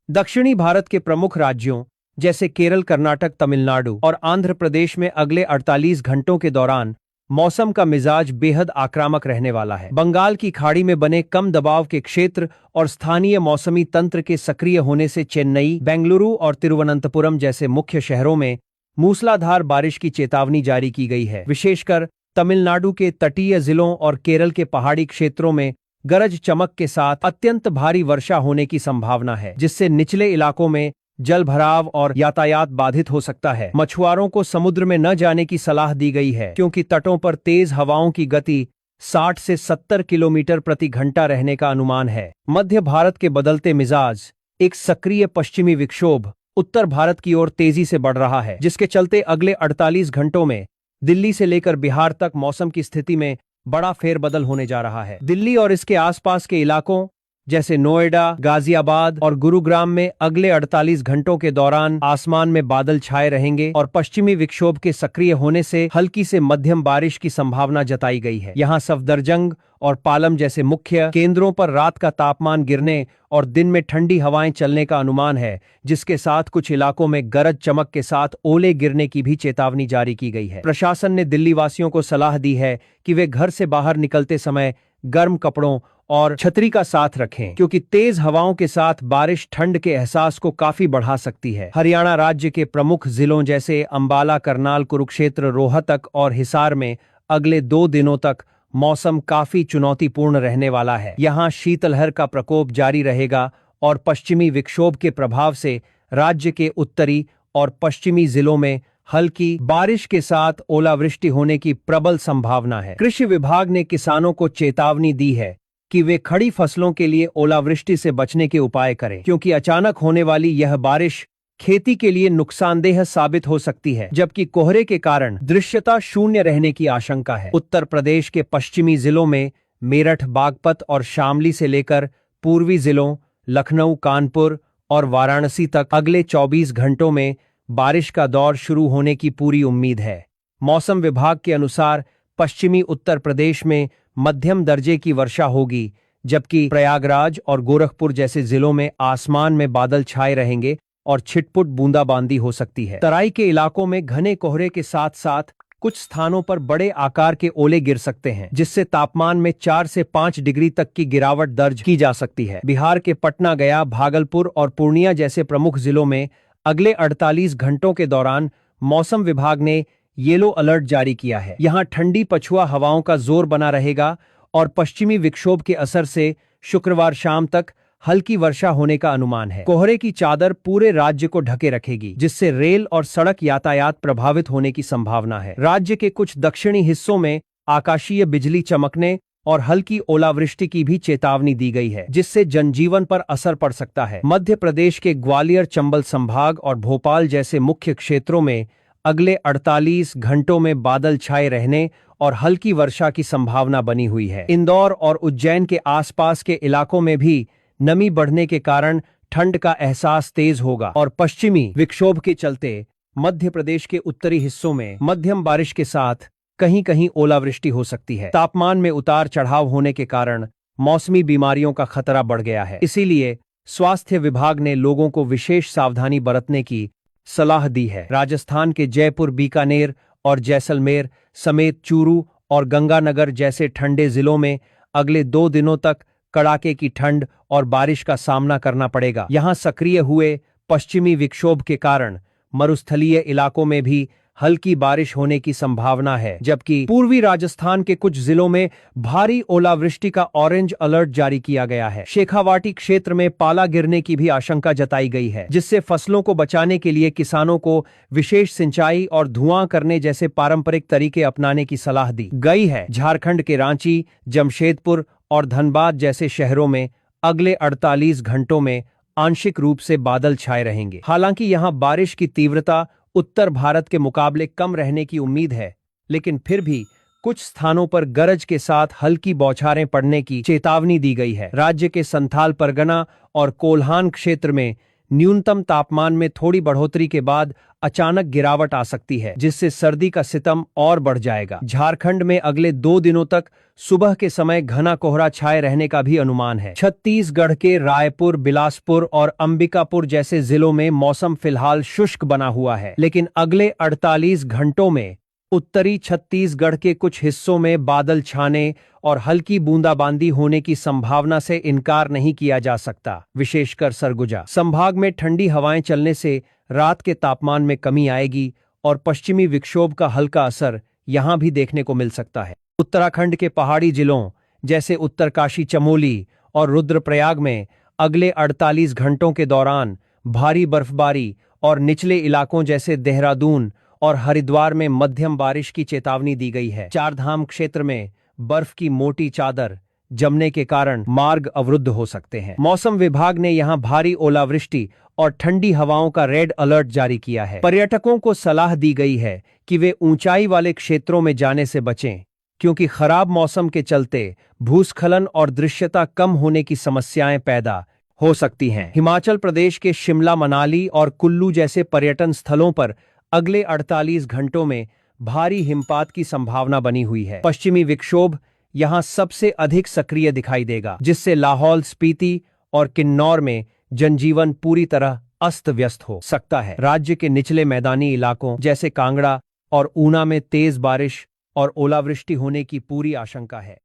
दक्षिणी भारत के प्रमुख राज्यों जैसे केरल, कर्नाटक, तमिलनाडु और आंध्र प्रदेश में अगले 48 घंटों के दौरान मौसम का मिजाज बेहद आक्रामक रहने वाला है। बंगाल की खाड़ी में बने कम दबाव के क्षेत्र और स्थानीय मौसमी तंत्र के सक्रिय होने से चेन्नई, बेंगलुरु और तिरुवनंतपुरम जैसे मुख्य शहरों में मूसलाधार बारिश की चेतावनी जारी की गई है। विशेषकर तमिलनाडु के तटीय जिलों और केरल के पहाड़ी क्षेत्रों में गरज चमक के साथ अत्यंत भारी वर्षा होने की संभावना है, जिससे निचले इलाकों में जल भराव और यातायात बाधित हो सकता है। मछुआरों को समुद्र में न जाने की सलाह दी गई है, क्योंकि तटों पर तेज हवाओं की गति 60 से 70 किलोमीटर प्रति घंटा रहने का अनुमान है। मध्य भारत के बदलते मिजाज, एक सक्रिय पश्चिमी विक्षोभ उत्तर भारत की ओर तेजी से बढ़ रहा है, जिसके चलते अगले 48 घंटों में दिल्ली से लेकर बिहार तक मौसम की स्थिति में बड़ा फेरबदल होने जा रहा है। दिल्ली और इसके आसपास के इलाकों जैसे नोएडा, गाजियाबाद और गुरुग्राम में अगले 48 घंटों के दौरान आसमान में बादल छाए रहेंगे और पश्चिमी विक्षोभ के सक्रिय होने से हल्की से मध्यम बारिश की संभावना जताई गई है। यहां सफदरजंग और पालम जैसे मुख्य केंद्रों पर रात का तापमान गिरने और दिन में ठंडी हवाएं चलने का अनुमान है, जिसके साथ कुछ इलाकों में गरज चमक के साथ ओले गिरने की भी चेतावनी जारी की गई है। प्रशासन ने दिल्ली वासियों को सलाह दी है कि वे घर से बाहर निकलते समय गर्म कपड़ों और छतरी का साथ रखें, क्योंकि तेज हवाओं के साथ बारिश ठंड के एहसास को काफी बढ़ा सकती है। हरियाणा राज्य के प्रमुख जिलों जैसे अंबाला, करनाल, कुरुक्षेत्र, रोहतक और हिसार में अगले 2 दिनों तक मौसम काफी चुनौतीपूर्ण रहने वाला है। यहाँ शीतलहर का प्रकोप जारी रहेगा और पश्चिमी विक्षोभ के प्रभाव से राज्य के उत्तरी और पश्चिमी जिलों में हल्की बारिश के साथ ओलावृष्टि होने की प्रबल संभावना है। कृषि विभाग ने किसानों को चेतावनी दी है कि वे खड़ी फसलों के लिए ओलावृष्टि से बचने के उपाय करें, क्योंकि अचानक होने वाली यह बारिश खेती के लिए नुकसानदेह साबित हो सकती है, जबकि कोहरे के कारण दृश्यता शून्य रहने की आशंका है। उत्तर प्रदेश के पश्चिमी जिलों में मेरठ, बागपत और शामली से लेकर पूर्वी जिलों लखनऊ, कानपुर और वाराणसी तक अगले 24 घंटों में बारिश का दौर शुरू होने की पूरी उम्मीद है। मौसम विभाग के अनुसार पश्चिमी उत्तर प्रदेश में मध्यम दर्जे की वर्षा होगी, जबकि प्रयागराज और गोरखपुर जैसे जिलों में आसमान में बादल छाए रहेंगे और छिटपुट बूंदाबांदी हो सकती है। तराई के इलाकों में घने कोहरे के साथ साथ कुछ स्थानों पर बड़े आकार के ओले गिर सकते हैं, जिससे तापमान में 4 से 5 डिग्री तक की गिरावट दर्ज की जा सकती है। बिहार के पटना, गया, भागलपुर और पूर्णिया जैसे प्रमुख जिलों में अगले 48 घंटों के दौरान मौसम विभाग ने येलो अलर्ट जारी किया है। यहाँ ठंडी पछुआ हवाओं का जोर बना रहेगा और पश्चिमी विक्षोभ के असर से शुक्रवार शाम तक हल्की वर्षा होने का अनुमान है। कोहरे की चादर पूरे राज्य को ढके रखेगी, जिससे रेल और सड़क यातायात प्रभावित होने की संभावना है। राज्य के कुछ दक्षिणी हिस्सों में आकाशीय बिजली चमकने और हल्की ओलावृष्टि की भी चेतावनी दी गई है, जिससे जनजीवन पर असर पड़ सकता है। मध्य प्रदेश के ग्वालियर, चंबल संभाग और भोपाल जैसे मुख्य क्षेत्रों में अगले 48 घंटों में बादल छाए रहने और हल्की वर्षा की संभावना बनी हुई है। इंदौर और उज्जैन के आसपास के इलाकों में भी नमी बढ़ने के कारण ठंड का एहसास तेज होगा और पश्चिमी विक्षोभ के चलते मध्य प्रदेश के उत्तरी हिस्सों में मध्यम बारिश के साथ कहीं कहीं ओलावृष्टि हो सकती है। तापमान में उतार चढ़ाव होने के कारण मौसमी बीमारियों का खतरा बढ़ गया है, इसीलिए स्वास्थ्य विभाग ने लोगों को विशेष सावधानी बरतने की सलाह दी है। राजस्थान के जयपुर, बीकानेर और जैसलमेर समेत चूरू और गंगानगर जैसे ठंडे जिलों में अगले 2 दिनों तक कड़ाके की ठंड और बारिश का सामना करना पड़ेगा। यहाँ सक्रिय हुए पश्चिमी विक्षोभ के कारण मरुस्थलीय इलाकों में भी हल्की बारिश होने की संभावना है, जबकि पूर्वी राजस्थान के कुछ जिलों में भारी ओलावृष्टि का ऑरेंज अलर्ट जारी किया गया है। शेखावाटी क्षेत्र में पाला गिरने की भी आशंका जताई गई है, जिससे फसलों को बचाने के लिए किसानों को विशेष सिंचाई और धुआं करने जैसे पारंपरिक तरीके अपनाने की सलाह दी गई है। झारखंड के रांची, जमशेदपुर और धनबाद जैसे शहरों में अगले 48 घंटों में आंशिक रूप से बादल छाए रहेंगे। हालांकि यहां बारिश की तीव्रता उत्तर भारत के मुकाबले कम रहने की उम्मीद है, लेकिन फिर भी कुछ स्थानों पर गरज के साथ हल्की बौछारें पड़ने की चेतावनी दी गई है। राज्य के संथाल परगना और कोल्हान क्षेत्र में न्यूनतम तापमान में थोड़ी बढ़ोतरी के बाद अचानक गिरावट आ सकती है, जिससे सर्दी का सितम और बढ़ जाएगा। झारखंड में अगले 2 दिनों तक सुबह के समय घना कोहरा छाए रहने का भी अनुमान है। छत्तीसगढ़ के रायपुर, बिलासपुर और अंबिकापुर जैसे जिलों में मौसम फिलहाल शुष्क बना हुआ है, लेकिन अगले 48 घंटों में उत्तरी छत्तीसगढ़ के कुछ हिस्सों में बादल छाने और हल्की बूंदाबांदी होने की संभावना से इनकार नहीं किया जा सकता। विशेषकर सरगुजा संभाग में ठंडी हवाएं चलने से रात के तापमान में कमी आएगी और पश्चिमी विक्षोभ का हल्का असर यहां भी देखने को मिल सकता है। उत्तराखंड के पहाड़ी जिलों जैसे उत्तरकाशी, चमोली और रुद्रप्रयाग में अगले 48 घंटों के दौरान भारी बर्फबारी और निचले इलाकों जैसे देहरादून और हरिद्वार में मध्यम बारिश की चेतावनी दी गई है। चारधाम क्षेत्र में बर्फ की मोटी चादर जमने के कारण मार्ग अवरुद्ध हो सकते हैं। मौसम विभाग ने यहां भारी ओलावृष्टि और ठंडी हवाओं का रेड अलर्ट जारी किया है। पर्यटकों को सलाह दी गई है कि वे ऊंचाई वाले क्षेत्रों में जाने से बचें, क्योंकि खराब मौसम के चलते भूस्खलन और दृश्यता कम होने की समस्याएं पैदा हो सकती हैं। हिमाचल प्रदेश के शिमला, मनाली और कुल्लू जैसे पर्यटन स्थलों पर अगले 48 घंटों में भारी हिमपात की संभावना बनी हुई है। पश्चिमी विक्षोभ यहां सबसे अधिक सक्रिय दिखाई देगा, जिससे लाहौल स्पीति और किन्नौर में जनजीवन पूरी तरह अस्त व्यस्त हो सकता है। राज्य के निचले मैदानी इलाकों जैसे कांगड़ा और ऊना में तेज बारिश और ओलावृष्टि होने की पूरी आशंका है।